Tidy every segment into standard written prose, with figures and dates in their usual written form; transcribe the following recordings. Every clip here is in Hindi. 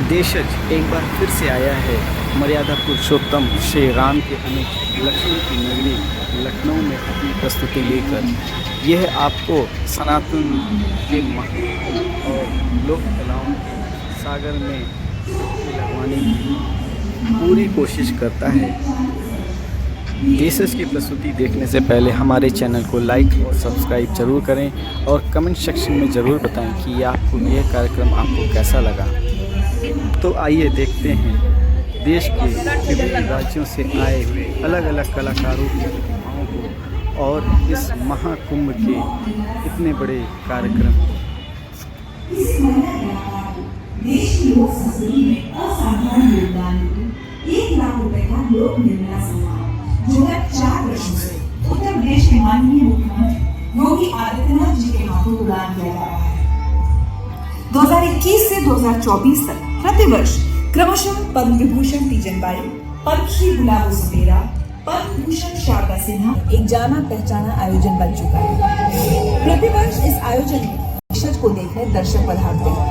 देशज एक बार फिर से आया है मर्यादा पुरुषोत्तम श्री राम के अनुज लक्ष्मण की नगरी लखनऊ में अपनी प्रस्तुति लेकर। यह आपको सनातन के महत्व और लोक कलाओं के सागर में डुबकी लगवाने की पूरी कोशिश करता है। देशज की प्रस्तुति देखने से पहले हमारे चैनल को लाइक और सब्सक्राइब जरूर करें और कमेंट सेक्शन में ज़रूर बताएं कि आपको यह कार्यक्रम आपको कैसा लगा। तो आइए देखते हैं देश के विभिन्न राज्यों से आए हुए अलग अलग कलाकारों की प्रतिभाओं को और इस महाकुंभ के इतने बड़े कार्यक्रम को। देश की लोक संस्कृति में असाधारण योगदान 1 लाख रुपए का लोक निर्णय सम्मान जो 4 वर्षों से उत्तर प्रदेश के माननीय मुख्यमंत्री योगी आदित्यनाथ जी के हाथों प्रदान किया जा रहा है। 2021 से 2024 तक प्रतिवर्ष क्रमशः पद्म विभूषण तीजन बाई, पद्मश्री गुलाबो सपेरा, पद्म भूषण शारदा सिन्हा एक जाना पहचाना आयोजन बन चुका है। प्रतिवर्ष इस आयोजन में देशज को देखने दर्शक पधारते हैं।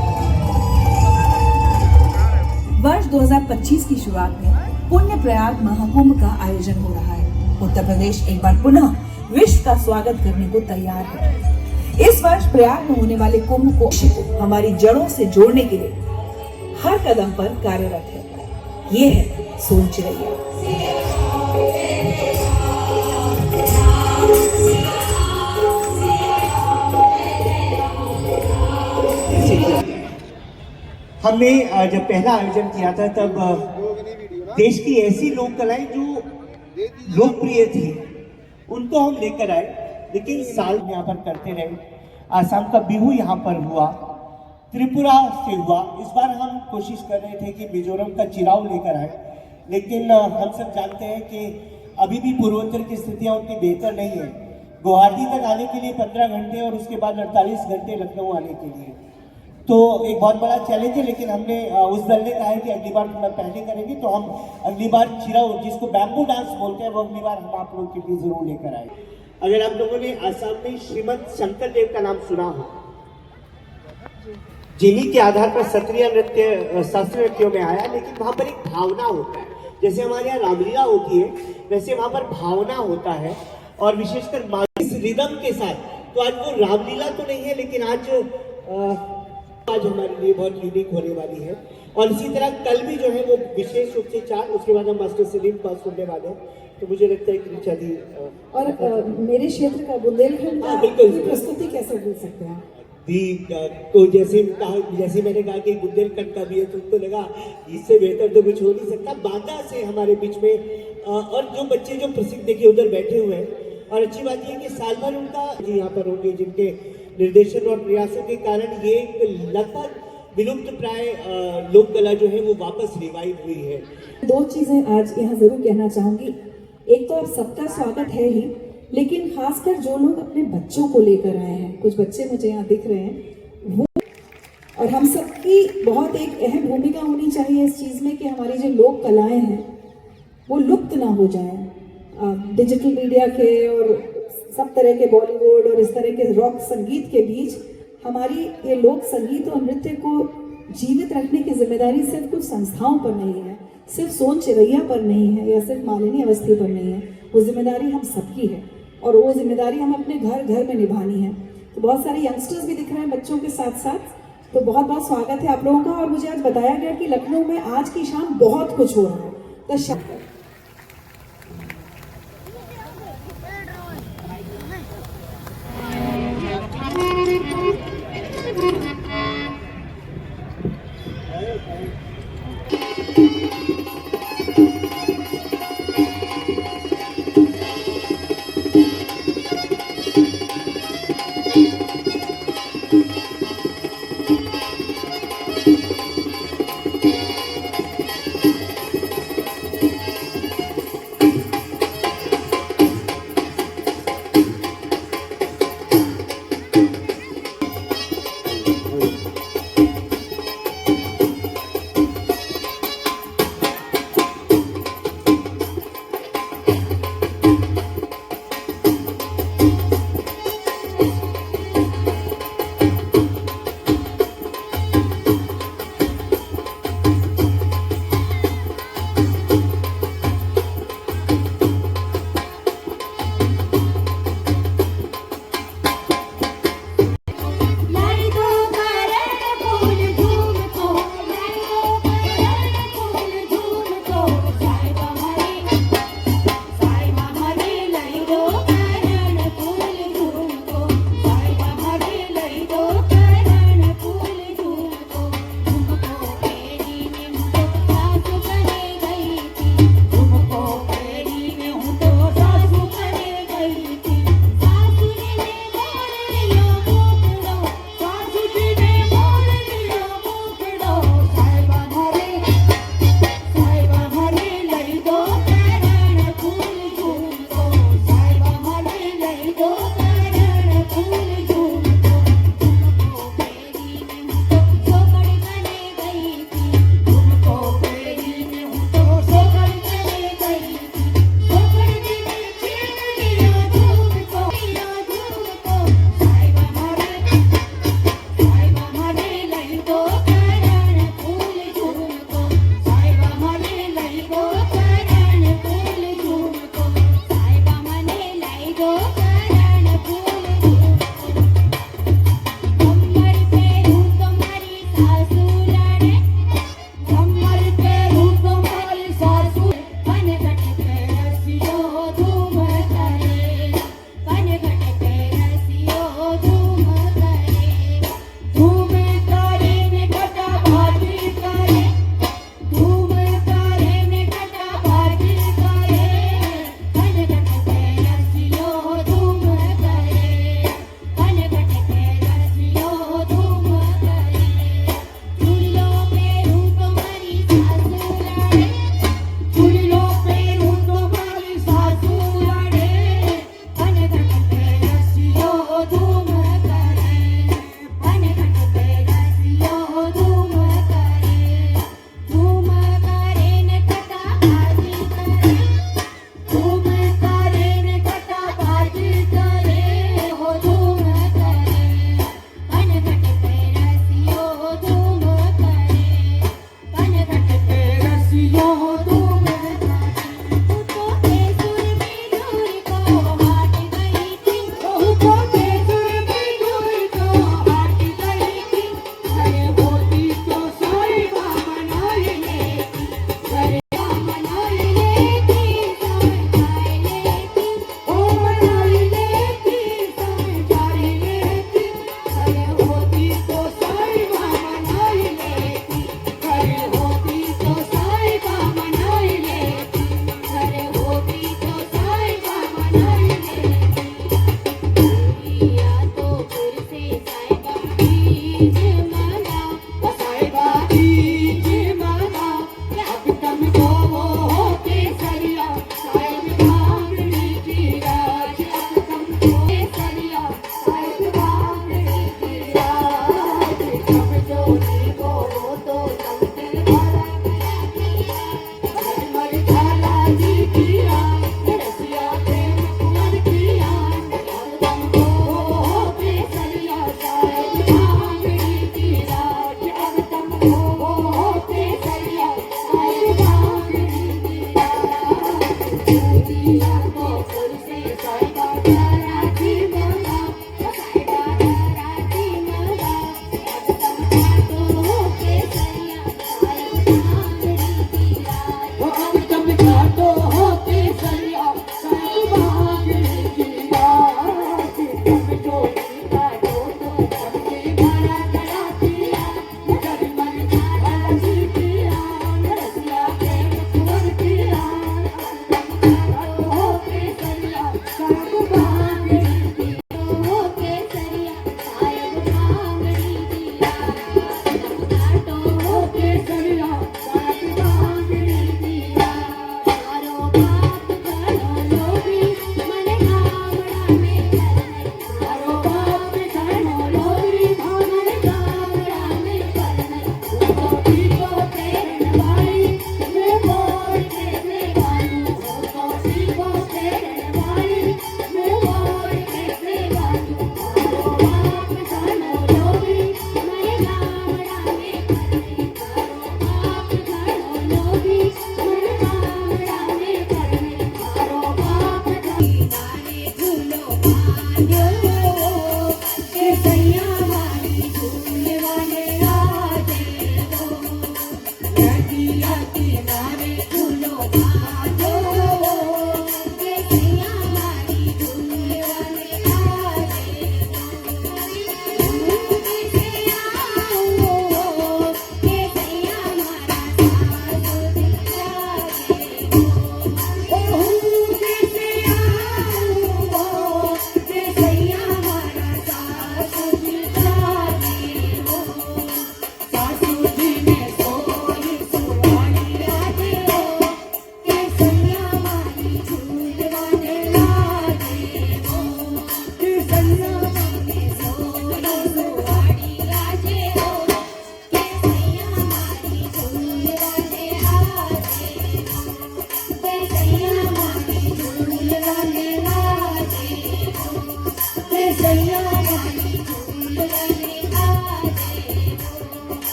वर्ष 2025 की शुरुआत में पुण्य प्रयाग महाकुंभ का आयोजन हो रहा है। उत्तर प्रदेश एक बार पुनः विश्व का स्वागत करने को तैयार है। इस वर्ष प्रयाग में होने वाले कुंभ को हमारी जड़ों से जोड़ने के लिए हर कदम पर कार्यरत है। ये है सोच रैया। हमने जब पहला आयोजन किया था तब देश की ऐसी लोक कलाएं जो लोकप्रिय थी उनको हम लेकर आए, लेकिन साल यहाँ पर करते रहे। आसाम का बिहू यहाँ पर हुआ, त्रिपुरा से हुआ। इस बार हम कोशिश कर रहे थे कि मिजोरम का चिराव लेकर आए, लेकिन हम सब जानते हैं कि अभी भी पूर्वोत्तर की स्थितियाँ उतनी बेहतर नहीं है। गुवाहाटी तक आने के लिए 15 घंटे और उसके बाद 48 घंटे लखनऊ आने के लिए, तो एक बहुत बड़ा चैलेंज है। लेकिन हमने उस दल ने कहा है कि अगली बार थोड़ा पहले करेंगे, तो हम अगली बार चिराव जिसको बैम्बू डांस बोलते हैं वो अगली बार हम आप लोगों के लिए जरूर लेकर आए। अगर आप लोगों ने आसाम में श्रीमंत शंकर देव का नाम सुना हो, जिन्हीं के आधार पर सत्रीय नृत्य शास्त्रीय नृत्यों में आया, लेकिन वहां पर एक भावना होता है। जैसे हमारे यहाँ रामलीला होती है वैसे वहां पर भावना होता है, और विशेषकर इस रिदम के साथ। तो आज वो रामलीला तो नहीं है, लेकिन आज हमारे लिए बहुत यूनिक होने वाली है। और इसी तरह कल भी जो है वो विशेष रूप से 4, उसके बाद हम मास्टर सलीम पास सुनने वाले हैं। तो मुझे लगता है कि रिचा दी और मेरे क्षेत्र का बुंदेलखंड बिल्कुल प्रस्तुति कैसे बोल सकते हैं तो जैसे मैंने कहा कि बुंदेलखंड का भी है, तो उनको लगा इससे बेहतर तो कुछ हो नहीं सकता। बांदा से हमारे बीच में और जो बच्चे जो प्रसिद्ध देखिए उधर बैठे हुए हैं, और अच्छी बात यह कि साल भर उनका यहाँ पर होंगे, जिनके निर्देशन और प्रयासों के कारण ये लगभग विलुप्त प्राय लोक कला जो है वो वापस रिवाइव हुई है। 2 चीजें आज यहाँ जरूर कहना चाहूंगी। एक तो अब सबका स्वागत है ही, लेकिन खासकर जो लोग अपने बच्चों को लेकर आए हैं, कुछ बच्चे मुझे यहाँ दिख रहे हैं, वो और हम सबकी बहुत एक अहम भूमिका होनी चाहिए इस चीज में कि हमारी जो लोक कलाएं हैं वो लुप्त ना हो जाएं। डिजिटल मीडिया के और सब तरह के बॉलीवुड और इस तरह के रॉक संगीत के बीच हमारी ये लोक संगीत और नृत्य को जीवित रखने की जिम्मेदारी सिर्फ कुछ संस्थाओं पर नहीं है, सिर्फ सोच रैया पर नहीं है, या सिर्फ मालिनी अवस्थी पर नहीं है। वो जिम्मेदारी हम सबकी है, और वो जिम्मेदारी हम अपने घर घर में निभानी है। तो बहुत सारे यंगस्टर्स भी दिख रहे हैं बच्चों के साथ साथ, तो बहुत बहुत स्वागत है आप लोगों का। और मुझे आज बताया गया कि लखनऊ में आज की शाम बहुत कुछ हो रहा है। तो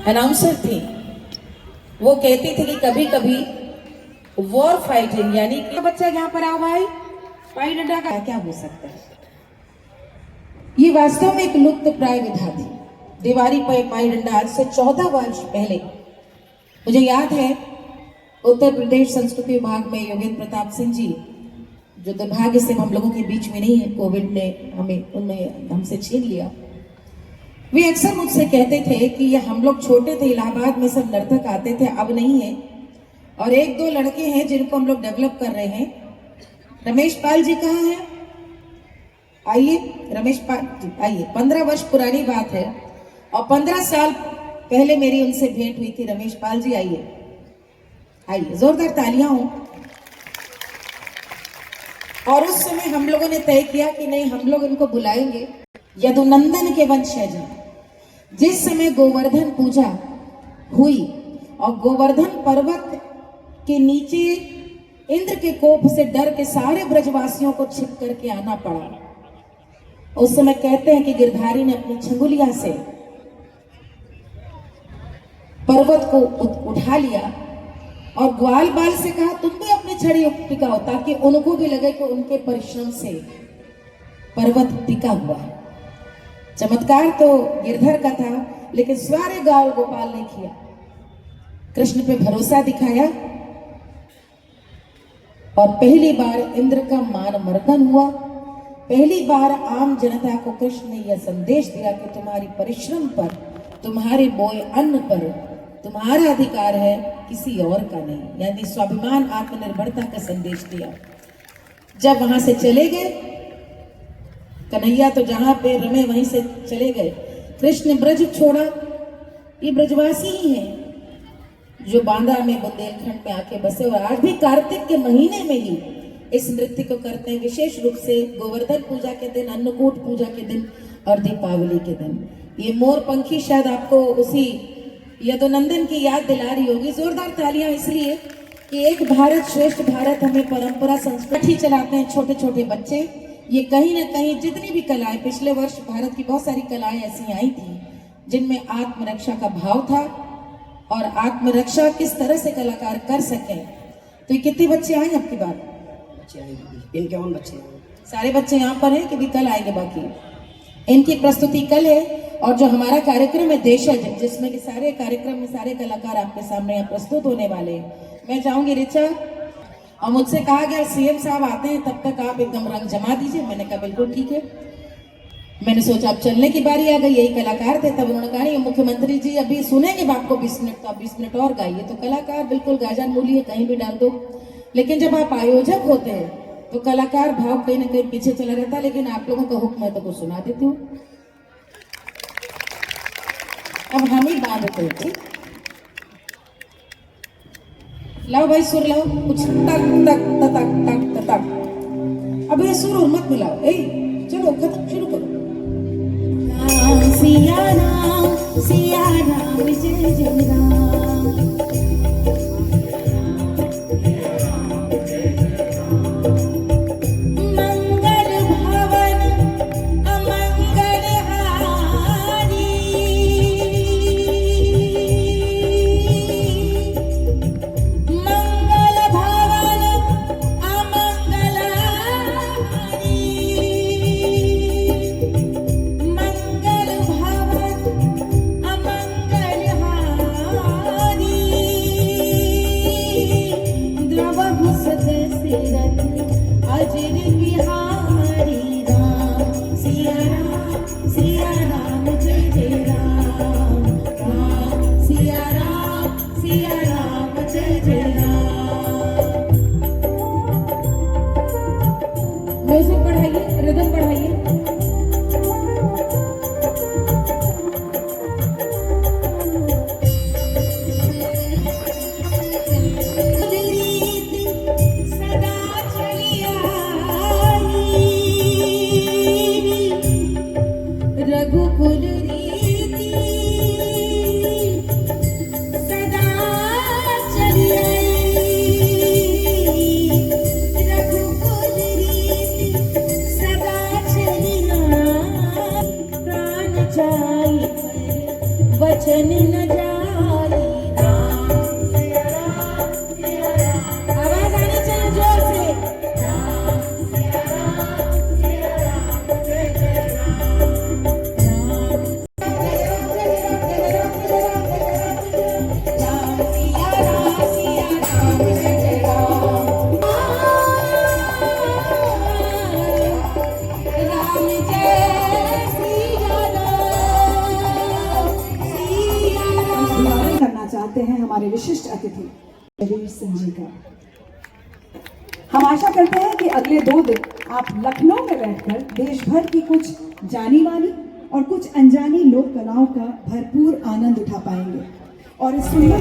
अनाउंसर थी, वो कहती थी कि कभी कभी वॉर फाइटिंग यानी कि बच्चा यहाँ पर आओ भाई, पाई डंडा का क्या हो सकता है। ये वास्तव में एक लुप्त प्राय विधा थी। दीवारी पर पाई डंडा आज से 14 वर्ष पहले मुझे याद है उत्तर प्रदेश संस्कृति विभाग में योगेंद्र प्रताप सिंह जी, जो दुर्भाग्य से हम लोगों के बीच में नहीं है, कोविड ने उन्हें हमसे छीन लिया। वे अक्सर मुझसे कहते थे कि ये हम लोग छोटे थे, इलाहाबाद में सब नर्तक आते थे, अब नहीं है, और एक दो लड़के हैं जिनको हम लोग डेवलप कर रहे हैं। रमेश पाल जी कहाँ हैं? आइए रमेश पाल जी आइए। 15 वर्ष पुरानी बात है और 15 साल पहले मेरी उनसे भेंट हुई थी। रमेश पाल जी आइए, आइए, जोरदार तालियां हो। और उस समय हम लोगों ने तय किया कि नहीं, हम लोग इनको बुलाएंगे। यदुनंदन के वंशज हैं। जिस समय गोवर्धन पूजा हुई और गोवर्धन पर्वत के नीचे इंद्र के कोप से डर के सारे ब्रजवासियों को छिप करके आना पड़ा, उस समय कहते हैं कि गिरधारी ने अपनी छंगुलिया से पर्वत को उठा लिया और ग्वाल बाल से कहा तुम भी अपनी छड़ी टिकाओ, ताकि उनको भी लगे कि उनके परिश्रम से पर्वत टिका हुआ है। चमत्कार तो गिरधर का था, लेकिन सारे गांव गोपाल ने किया, कृष्ण पे भरोसा दिखाया और पहली बार इंद्र का मान मर्दन हुआ। पहली बार आम जनता को कृष्ण ने यह संदेश दिया कि तुम्हारी परिश्रम पर, तुम्हारे बोए अन्न पर तुम्हारा अधिकार है, किसी और का नहीं, यानी स्वाभिमान आत्मनिर्भरता का संदेश दिया। जब वहां से चले गए, कन्हैया तो जहां पे रमे वहीं से चले गए, कृष्ण ब्रज छोड़ा। ये ब्रजवासी ही हैं जो बांदा में बुंदेलखंड में आके बसे और आज भी कार्तिक के महीने में ही इस नृत्य को करते हैं, विशेष रूप से गोवर्धन पूजा के दिन, अन्नकूट पूजा के दिन और दीपावली के दिन। ये मोर पंखी शायद आपको उसी यदुनंदन की याद दिला रही होगी। जोरदार तालियां इसलिए कि एक भारत श्रेष्ठ भारत हमें परंपरा संस्कृति चलाते हैं छोटे छोटे बच्चे। ये कहीं ना कहीं जितनी भी कलाएं, पिछले वर्ष भारत की बहुत सारी कलाएं ऐसी आई थी जिनमें आत्मरक्षा का भाव था और आत्मरक्षा किस तरह से कलाकार कर सकें। तो ये कितने बच्चे आए आपकी बात? इनके कौन बच्चे? सारे बच्चे यहाँ पर हैं कि भी कल आएंगे? बाकी इनकी प्रस्तुति कल है। और जो हमारा कार्यक्रम है देशज, जिसमें कि सारे कार्यक्रम में सारे कलाकार आपके सामने यहाँ प्रस्तुत होने वाले हैं। मैं चाहूंगी ऋचा, और मुझसे कहा गया सीएम साहब आते हैं तब तक आप एकदम रंग जमा दीजिए। मैंने कहा बिल्कुल ठीक है। मैंने सोचा अब चलने की बारी आ गई, यही कलाकार थे। तब उन्होंने कहा मुख्यमंत्री जी अभी सुनेंगे आपको 20 मिनट, तो आप 20 मिनट और गाइए। तो कलाकार बिल्कुल गाजान मूली है, कहीं भी डाल दो। लेकिन जब आप आयोजक होते हैं तो कलाकार भाव कहीं ना कहीं पीछे चला रहता है। लेकिन आप लोगों का हुक्म है तो कुछ सुना देती हूँ। अब हम ही बांधते हैं, ठीक? लाओ भाई सुर लाओ कुछ, तक तक तक तक तक। अब ये सुर और मत मिलाओ। ए चलो खत्म, शुरू करो। सिया राम जय जय राम। मंगल भवन अमंगल हारी, सिया राम जय जय राम, राम सिया राम जय जय राम। म्यूजिक बढ़ाइए, रिदम बढ़ाइए। सदा चली आई रघुकुल रीति, सदा चली आई रघुकुल रीति, सदा चली आई। प्राण जाई पर वचन न जाई, राम सिया राम सिया राम। आवाज आनी चाहिए जोर से, राम सिया राम जय जय राम, राम सिया राम जय जय राम, राम जय सिया राम, सिया राम। अभिवादन करना चाहते हैं हमारे विशिष्ट अतिथि रवीर सिंह जी का। हम आशा करते हैं कि अगले 2 दिन आप लखनऊ में बैठकर देश भर की कुछ जानी मानी और कुछ अनजानी लोक कलाओं का भरपूर आनंद उठा पाएंगे और इस सुंदर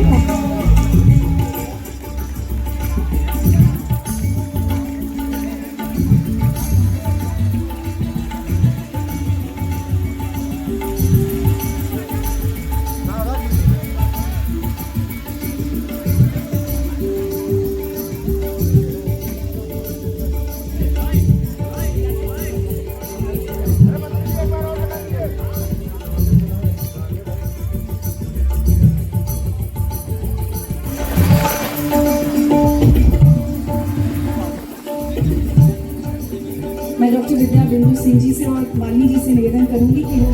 मैं डॉक्टर विद्या बिंदु सिंह जी से और मालिनी जी से निवेदन करूंगी कि वो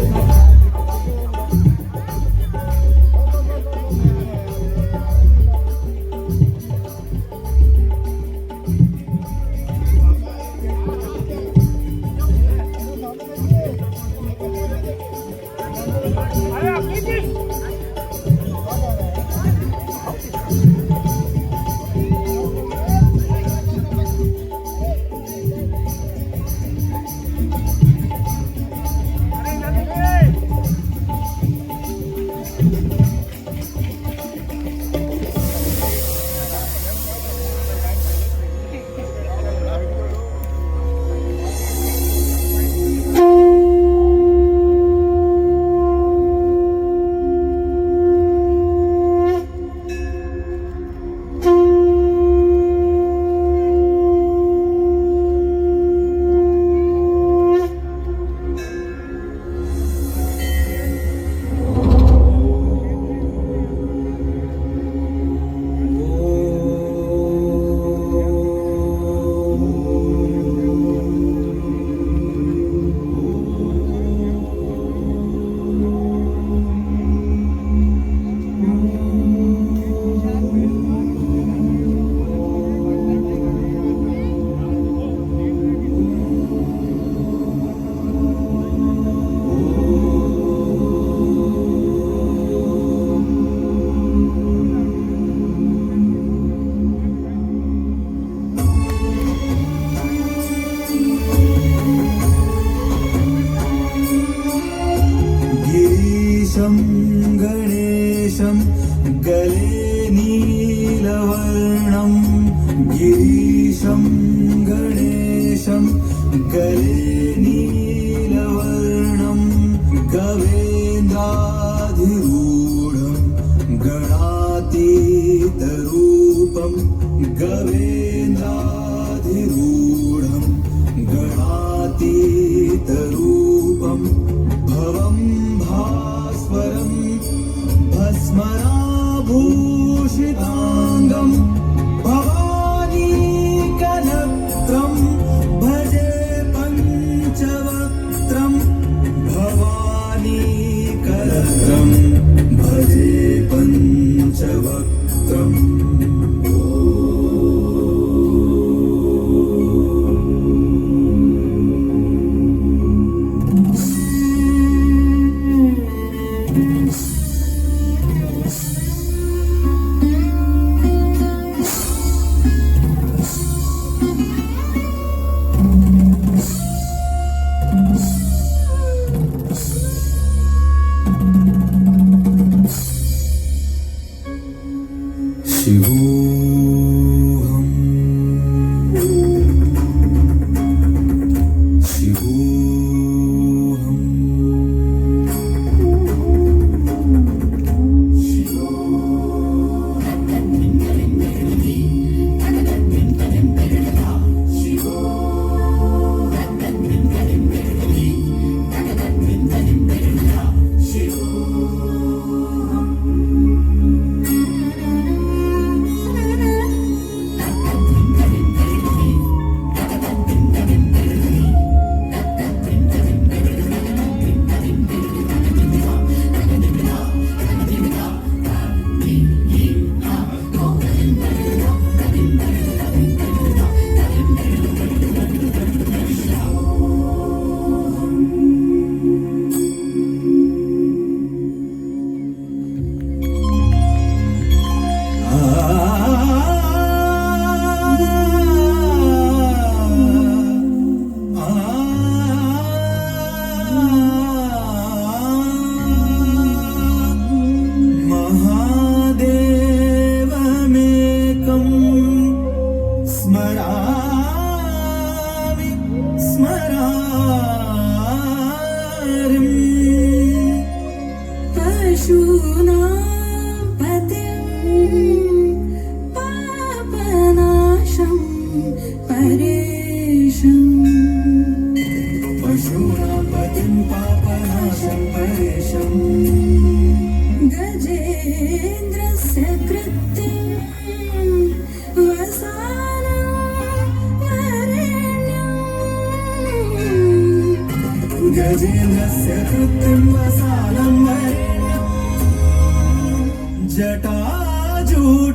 गणेशं गले नीलवर्णं, गिरीशं गणेशं गले नीलवर्णं, गवेन्द्राधिरूढं गणातीतरूपं, गवेन्द्राधिरूढं गणातीतरूपं, भवं भास्वरं भस्मराभूषिताङ्गं, भवानीकनत्रं भजे पङ्कजनेत्रं। गजेन्द्रस्य कृत्यं वसानं वरेण्यं गजेन्द्रस्य कृत्रिं वसानं वरेण्यं जटाजूटमध्ये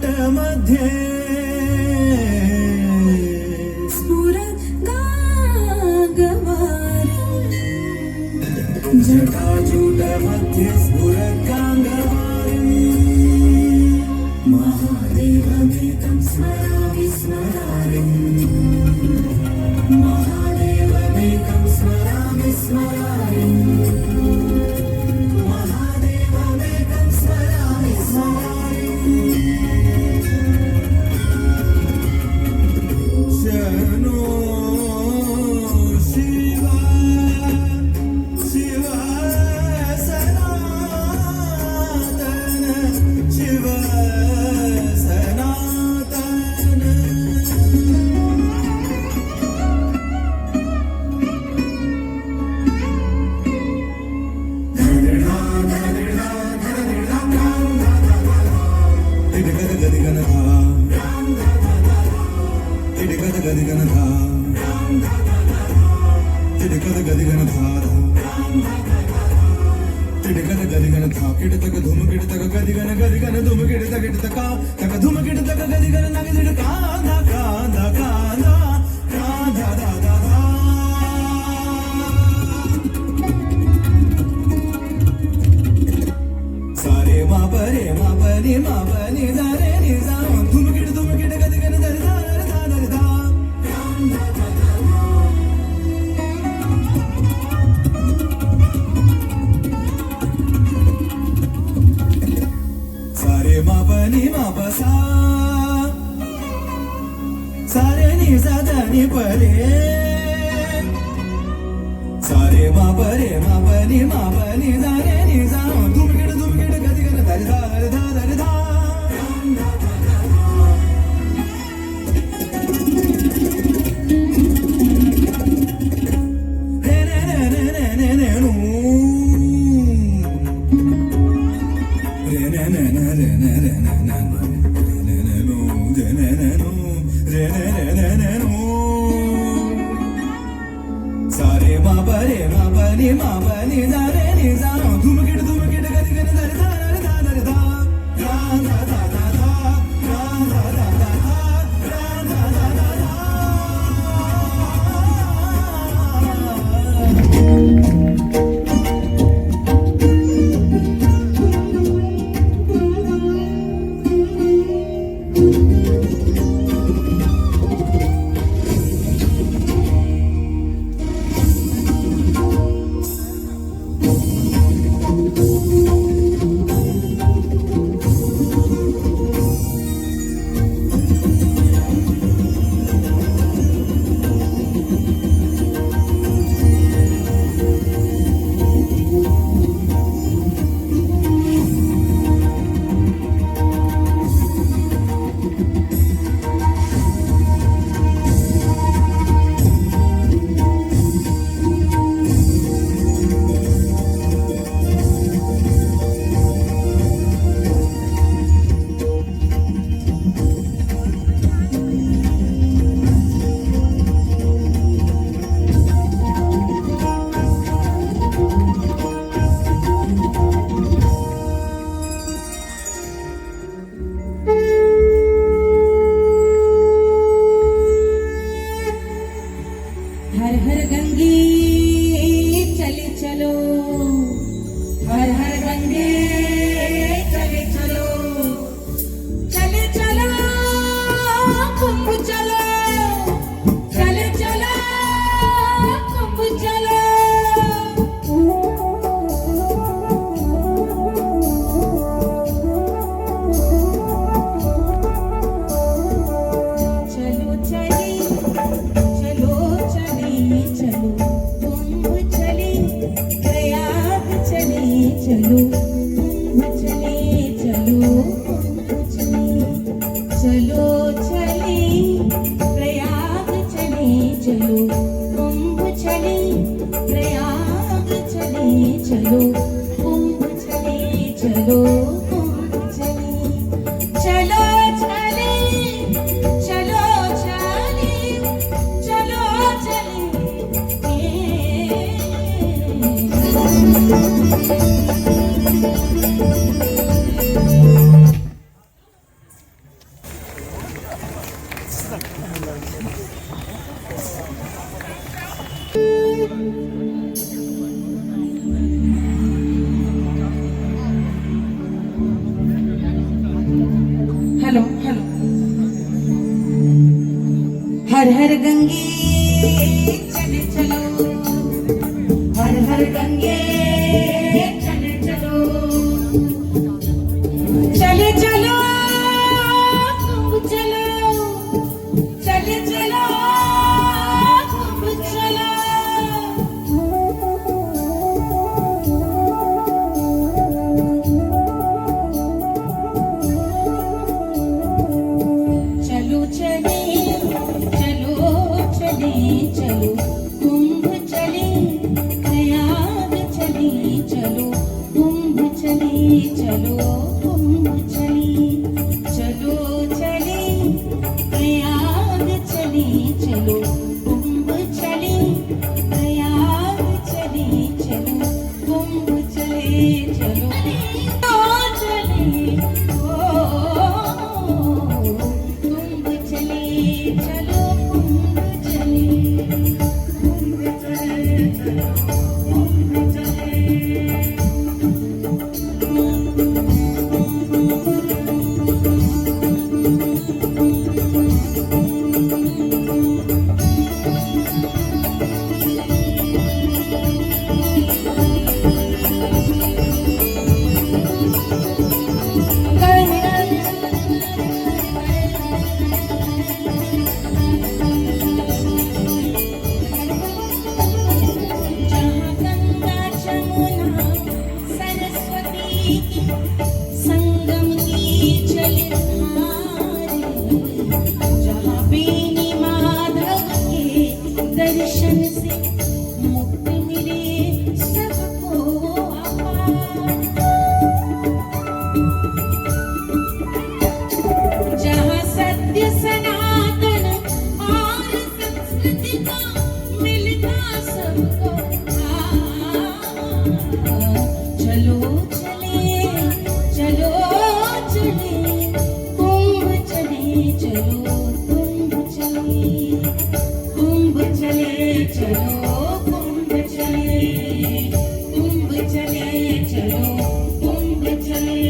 स्फुरद्गागवारिं जटाजूटमध्ये स्फुरद्गाङ्गवारिं महादेवमेकं स्मरामि स्मरामि महादेवमेकं स्मरामि स्मरामि महादेवमेकं स्मरामि स्मरामि शरणो शिवा शिव सनातन शिव सनातन सारे मा परे मा परे मा परे दा रे रे सा धुमकिट गद गन दर दा दर दा सारे मा पनी मा पसा सारे नि सा दा नि परे सारे मा परे मा पनी मा पनी दा रे नि सा धुमकिट गद गन दर दा दर दा रे रे रे रे रे रे रे नु रे रे रे रे रे रे रे सारे मा परे मा पनी मा पनी दा रे नि सा धुमकिट गद गन दर दा दर दा रा दा दा दा दा रा दा दा दा दा रा दा दा दा हर हर गंगे चले चलो, हर हर गंगे चले चलो, चले चलो कुंभ चलो, चले चलो कुंभ चलो। चलो चली चलो चली चलो कुंभ चली, प्रयाग चली चलो कुंभ चली चलो कुंभ चली, चलो चली प्रयाग चली चलो कुंभ चली, प्रयाग चली चलो कुंभ चलो चले, चलो चले, चलो चले, चलो हेलो हेलो। हर हर गंगे चले चलो, हर हर गंगे चले चलो, चले चलो तुम चलो, चले चलो तुम चलो। चलो चले, चलो चले, चलो कुंभ चले, प्रयाग चले, चलो कुंभ चले, चलो कुंभ चले, चलो चले, प्रयाग चले, चलो कुंभ चले, प्रयाग चले, चलो कुंभ चले, चलो चले, कुंभ चले, चलो कुंभ चले, कुंभ चले, चलो कुंभ चले। जहाँ गंगा जमुना सरस्वती की संगम की जलधारे, जहाँ बेनी माधव के दर्शन से मुक्ति मिले सबको अपार, जहाँ सत्य सनातन और संस्कृति का मिलता सबको चलो चले, चलो चले, कुंभ चले, चलो कुंभ चले, कुंभ चले, चलो कुंभ चले, कुंभ चले, चलो कुंभ चले।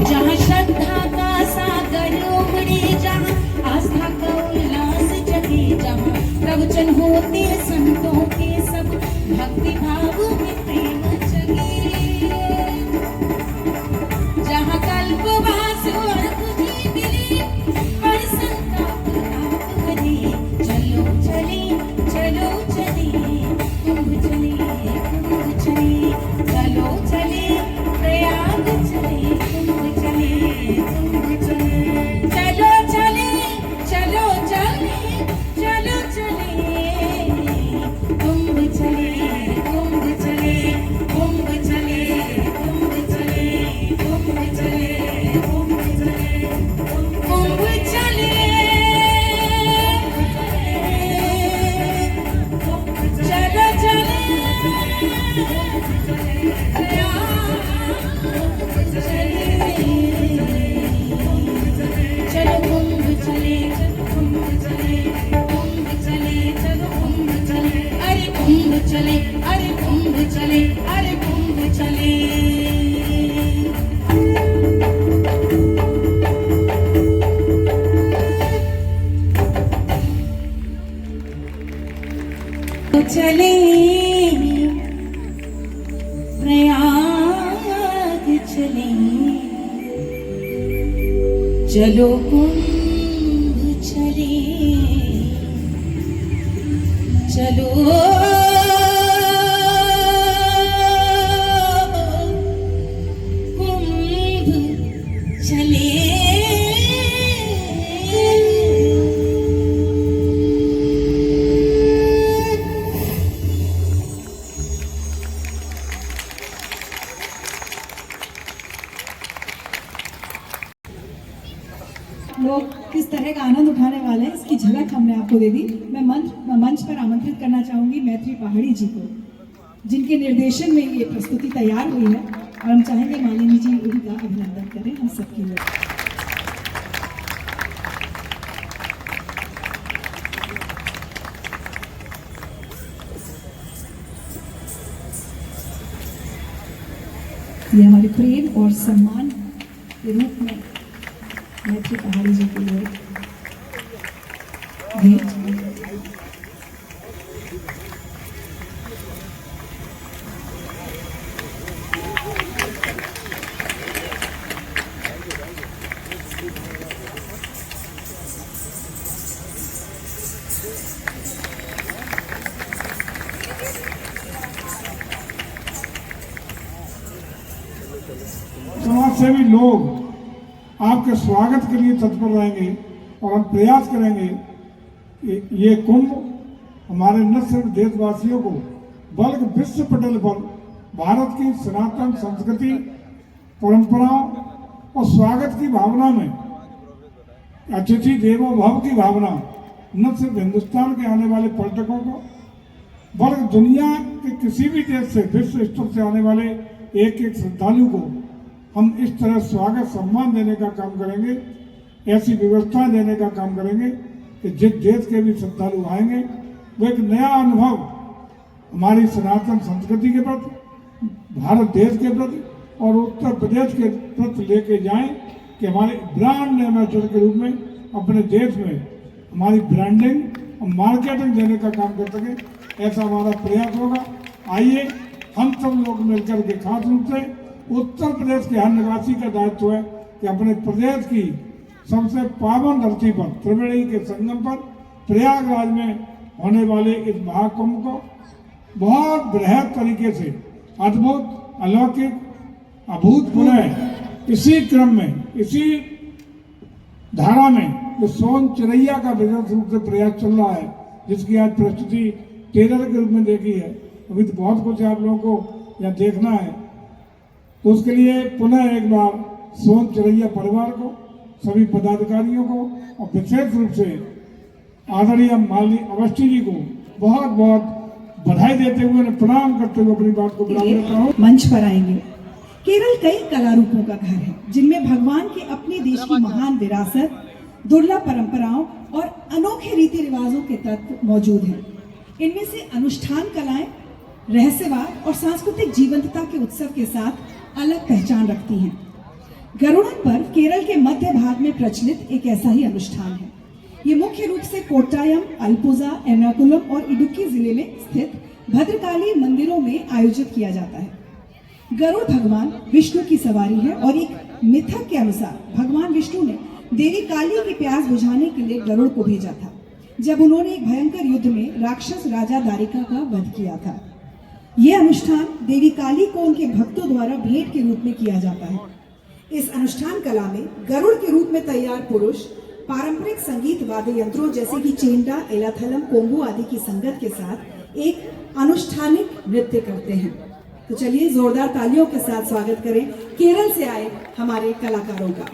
जहाँ श्रद्धा का सागर उमड़े, जहाँ आस्था का उल्लास जगे, जहाँ प्रवचन होते संतों के सब भक्ति भाव में प्रेम जगे, जहाँ कल्पवास और तुझे मिले और संताप ताप हरे, चलो चले, चलो चले, कुंभ चले, कुंभ चले, चलो चले, प्रयाग चले, कुंभ चले, कुंभ चले, चलो चले, चलो चले, चलो चले, कुंभ चले, कुंभ चले, कुंभ चले, कुंभ चले, कुंभ चले, कुंभ चले, कुंभ चले, चलो चले, चलो कुंभ चले, कुंभ चले, कुंभ चले, चलो कुंभ चले, अरे कुंभ चले, अरे कुंभ चले, अरे कुंभ चले। चले प्रयाग चले, चलो कुंभ चले, चलो कुंभ चले लोग किस तरह का आनंद उठाने वाले हैं इसकी झलक हमने आपको दे दी। मैं मंच पर आमंत्रित करना चाहूंगी मैत्री पहाड़ी जी को, जिनके निर्देशन में ये प्रस्तुति तैयार हुई है, और हम चाहेंगे मालिनी जी उनका अभिनंदन करें हम सबकी ओर। ये हमारे प्रेम और सम्मान के रूप में मैत्री पहाड़ी जी के लिए भेंट। समाजसेवी लोग आपके स्वागत के लिए तत्पर रहेंगे और हम प्रयास करेंगे कि ये कुंभ हमारे न सिर्फ देशवासियों को बल्कि विश्व पटल पर भारत की सनातन संस्कृति, परंपराओं और स्वागत की भावना में, अतिथि देवो भव की भावना न सिर्फ हिंदुस्तान के आने वाले पर्यटकों को बल्कि दुनिया के किसी भी देश से, विश्व स्तर से आने वाले एक एक श्रद्धालु को हम इस तरह स्वागत सम्मान देने का काम करेंगे, ऐसी व्यवस्थाएं देने का काम करेंगे कि जिस देश के भी श्रद्धालु आएंगे वो एक नया अनुभव हमारी सनातन संस्कृति के प्रति, भारत देश के प्रति और उत्तर प्रदेश के प्रति लेके जाएं कि हमारे ब्रांड एम्बेसडर के रूप में अपने देश में हमारी ब्रांडिंग और मार्केटिंग देने का काम कर सके। ऐसा हमारा प्रयास होगा। आइए हम सब लोग मिलकर के खास रूप से उत्तर प्रदेश के हर निवासी का दायित्व है कि अपने प्रदेश की सबसे पावन धरती पर, त्रिवेणी के संगम पर, प्रयागराज में होने वाले इस महाकुंभ को बहुत बृहद तरीके से, अद्भुत, अलौकिक, अभूतपूर्व, इसी क्रम में, इसी धारा में जो सोन चिरैया का विशेष रूप से प्रयास चल रहा है, जिसकी आज प्रस्तुति टेलर के रूप में देखी है। अभी तो बहुत कुछ आप लोगों को यहाँ देखना है, तो उसके लिए पुनः एक बार सोन चिरैया परिवार को, सभी पदाधिकारियों को और विशेष रूप से आदरणीय माननीय अवस्थी जी को बहुत बहुत बधाई देते हुए, प्रणाम करते हुए अपनी बात को विराम देता हूँ। मंच पर आएंगे। केरल कई कला रूपों का घर है, जिनमें भगवान के अपने देश की महान विरासत, दुर्लभ परंपराओं और अनोखे रीति रिवाजों के तत्व मौजूद हैं। इनमें से अनुष्ठान कलाएं रहस्यवाद और सांस्कृतिक जीवंतता के उत्सव के साथ अलग पहचान रखती हैं। गरुड़न पर्व केरल के मध्य भाग में प्रचलित एक ऐसा ही अनुष्ठान है। ये मुख्य रूप से कोट्टायम, अल्पुजा, एर्नाकुलम और इडुक्की जिले में स्थित भद्रकाली मंदिरों में आयोजित किया जाता है। गरुड़ भगवान विष्णु की सवारी है और एक मिथक के अनुसार भगवान विष्णु ने देवी काली की प्यास बुझाने के लिए गरुड़ को भेजा था, जब उन्होंने एक भयंकर युद्ध में राक्षस राजा दारिका का वध किया था। यह अनुष्ठान देवी काली को उनके भक्तों द्वारा भेंट के रूप में किया जाता है। इस अनुष्ठान कला में गरुड़ के रूप में तैयार पुरुष पारंपरिक संगीत वाद्य यंत्रों जैसे कि चेंडा, एलाथलम, कोंगू आदि की संगत के साथ एक अनुष्ठानिक नृत्य करते हैं। तो चलिए जोरदार तालियों के साथ स्वागत करें केरल से आए हमारे कलाकारों का।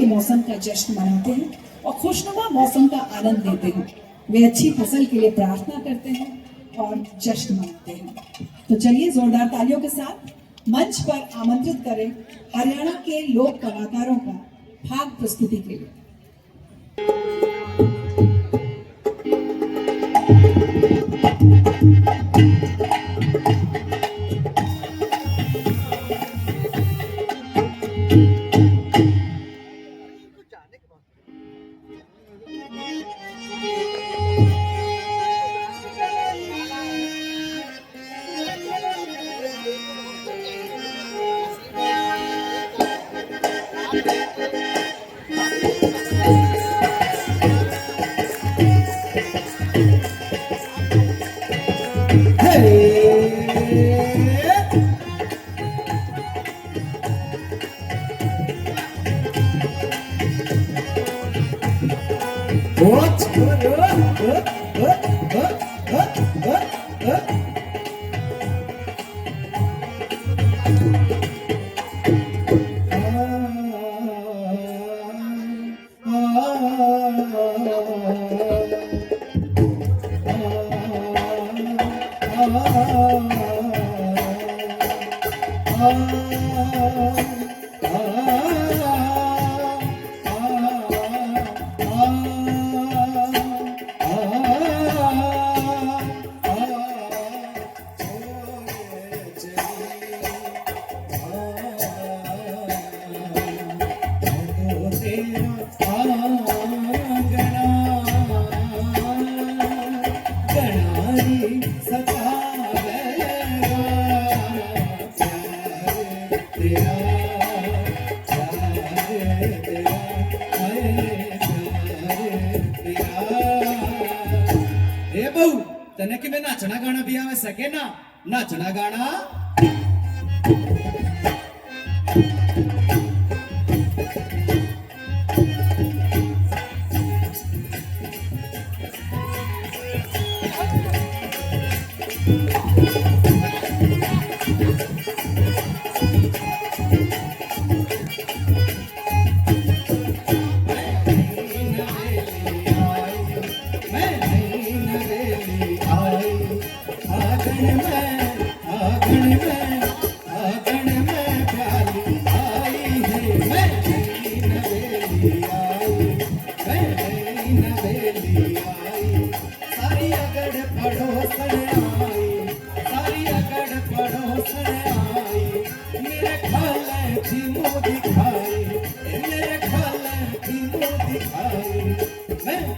मौसम का जश्न मनाते हैं और खुशनुमा मौसम का आनंद लेते हैं। वे अच्छी फसल के लिए प्रार्थना करते हैं और जश्न मनाते हैं। तो चलिए जोरदार तालियों के साथ मंच पर आमंत्रित करें हरियाणा के लोक कलाकारों का भाग प्रस्तुति के लिए। तने कि मैं नाचना गाना भी आवे सके ना नाचना गाना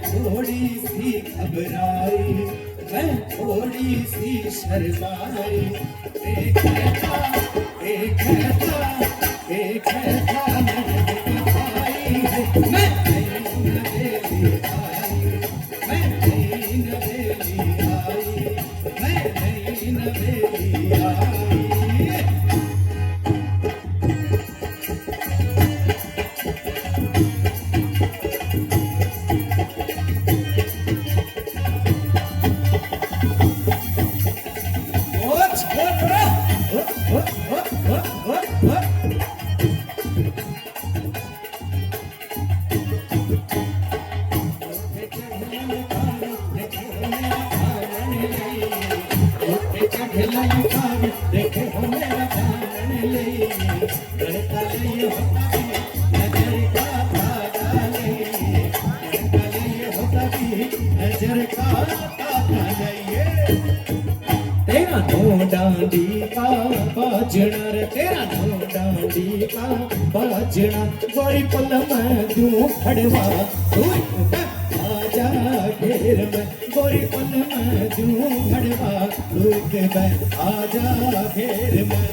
थोड़ी सी घबराई मैं थोड़ी सी शर्माई एक था मैं नवेली आई मैं नवेली आई तेरा नो डांडी का बाजना रे तेरा नो डांडी का बाजना गोरी पल में तू खड़वा तू आजा घेर में गोरी पल में तू खड़वा तू के आजा घेर में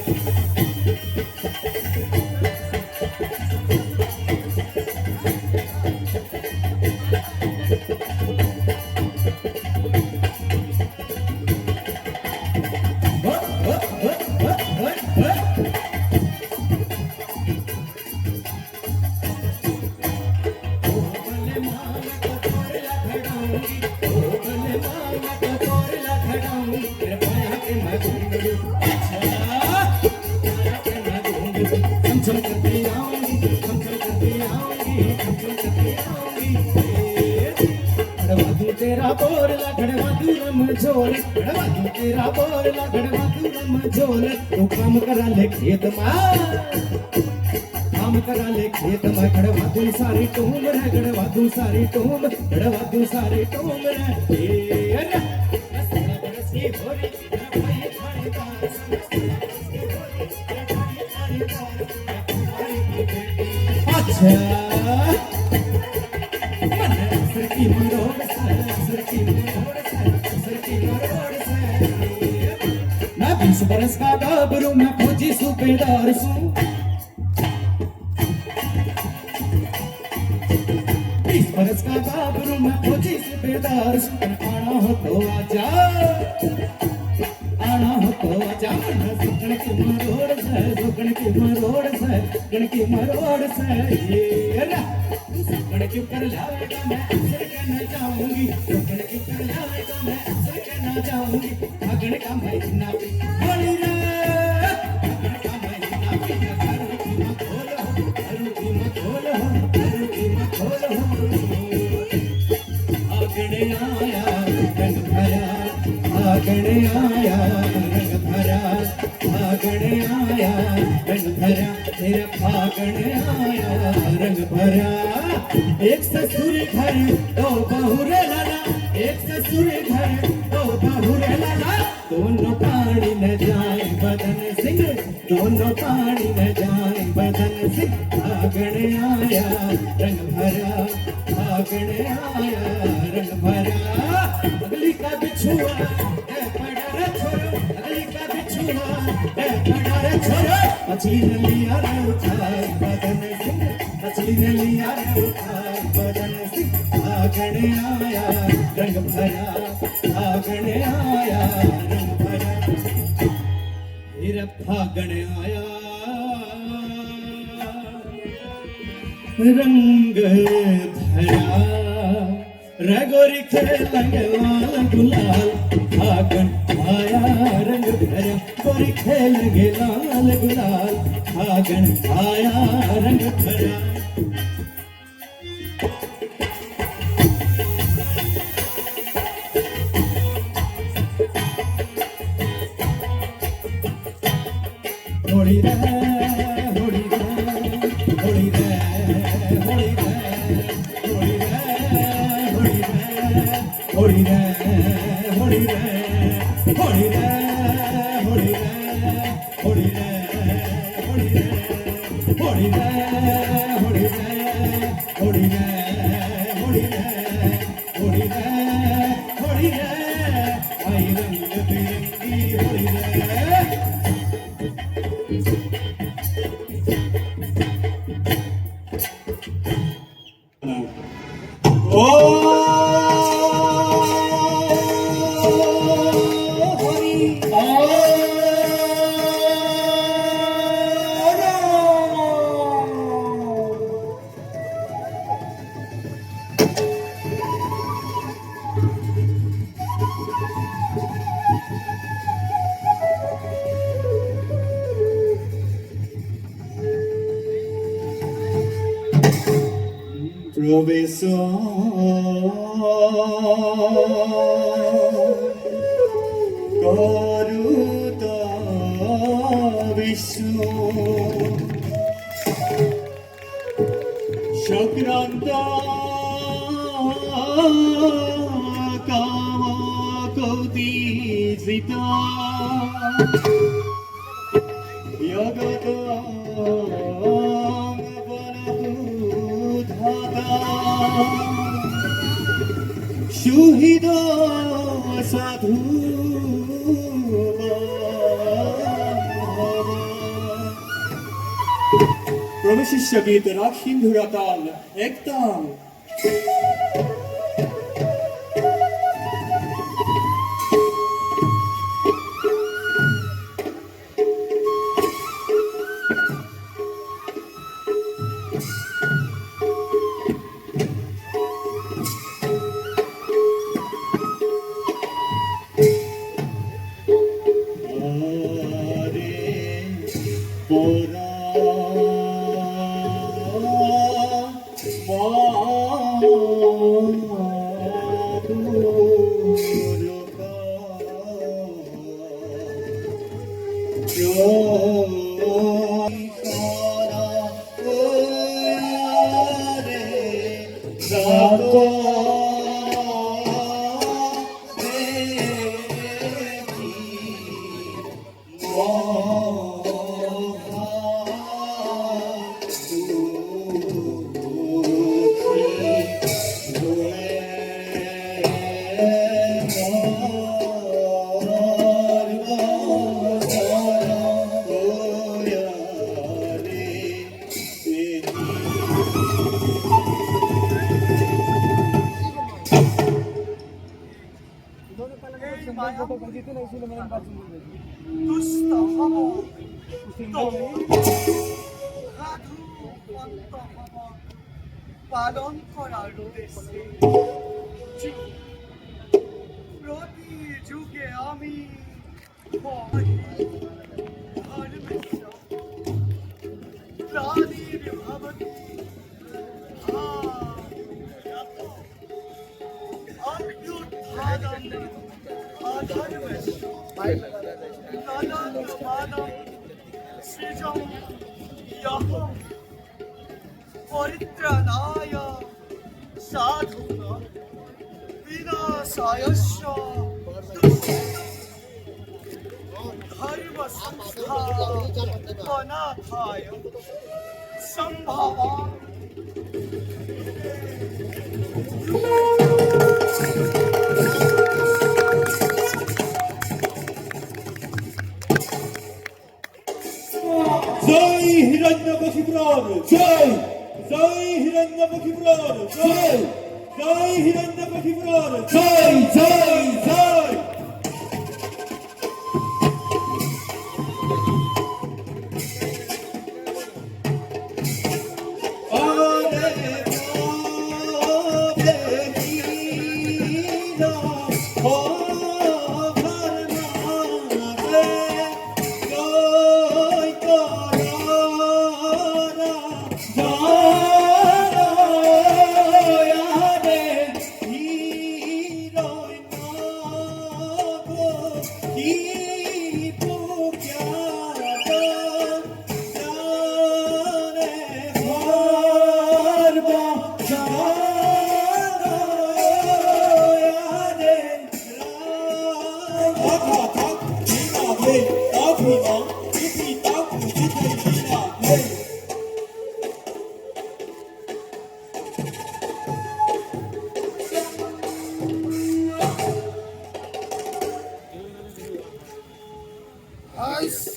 करती आऊंगी वादू रम झोल वादू तेरा बोल लगड़ वादू रम झोल तू काम करा ले खेत मां काम करा ले खेत में गड़वादू सारी टूम रे गड़वादू सारी टूम गड़वादू सारी टूम रे ए रे बरसी होरी भाई थानेदार अच्छा मन सर की मरोड़ सर की मरोड़ मैं 20 बरस का गाभरू मैं फौजी सूबेदार सू 20 बरस का गाभरू मैं फौजी सूबेदार सू आना हो तो आजा गण की मरोड़ से गण की मरोड़ से ये रा गण के ऊपर लाएगा मैं असर कहना चाहूंगी गण के ऊपर लाएगा मैं असर कहना चाहूंगी गण का महीना होली रे गण का महीना करू की मत खोलो आगणे आया रंग भरा आगणे आया रंग भरा आगणे आया रंग भरा तेरा फागणे आया रंग भरा एक ससुर घर दो बहुरे लाला एक ससुर घर दो बहुरे लाला दोनों पानी न जाए बदन सिंह दोनों पानी न जाए बदन सिंह आगणे आया रंग भरा आगणे आया रंग भरा अगली का बिछुआ पड़ा छोरो अगली का बिछुआ पड़ा छोरो मछली ने लिया रे उठाए बदन सिंह मछली ने लिया रे उठाए बदन सिंह आगणे आया रंग भरा आगणे आया रंग भरा फिर फागण आया रंग भरा रगोरी खेलेंगे लाल गुलाल फागण आया रंग भरा गोरी खेलेंगे लाल गुलाल फागण आया रंग भरा होली रे होली रे होली रे होली रे होली रे होली रे होली रे होली रे होली रे होली रे होली रे होली रे होली रे होली रे होली रे होली रे होली रे होली रे आई रंग बिरंगी होली रे Garuda Vishnu Shakranta Kama Koti Zita Yagata Shuhida sadhu Prabhu Shishya Geet Rag Sindhura Tal Ek Tal Pora পালন করার উদ্দেশ্যে প্রতি যুগে আমি প্রাণীর ভাবতি परित्राणाय साधूनां विनाशाय धर्म संस्थापनार्थाय संभवामि। जय हिरण्यकशिपुरार जय जय हिरण्यकशिपुरार जय जय हिरण्यकशिपुरार जय जय जय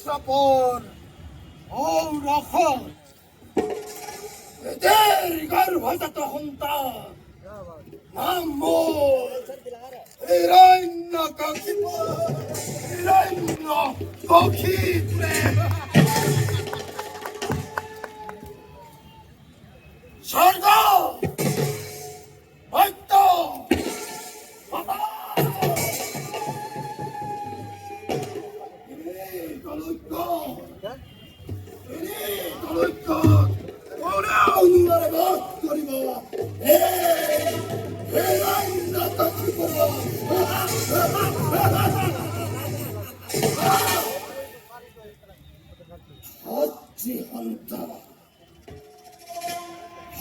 Sapor, oh Rojo, এদের গর্ভজাত হন্তা নামোর হিরণ্য কক্ষিপুরে স্বর্গ বৈত্য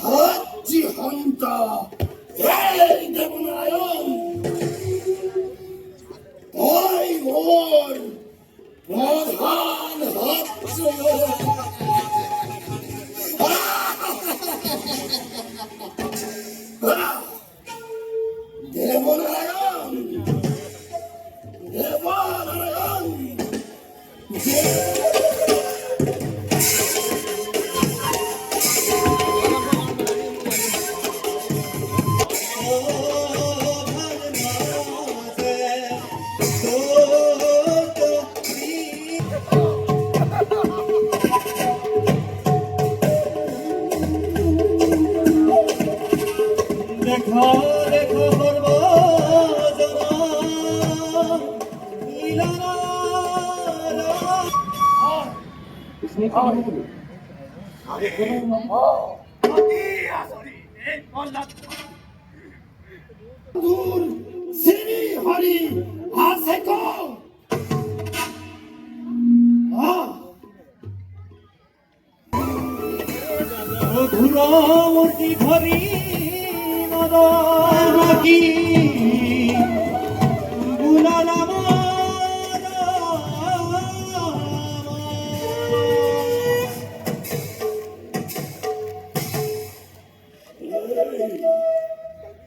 Haji Hunter, hey, Devonayon, boy, boy, Mohan Haji. Devonayon, Devonayon, दूर श्री हरि आसे को উৰমতি ধৰি নদী বুলালাম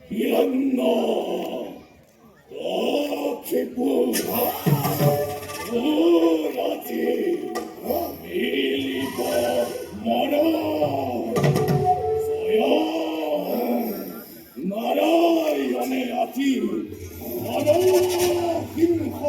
হিৰণ্য কক্ষিপুৰা ৰাতি মিলিব মন নারায়ণে আছি সিংহ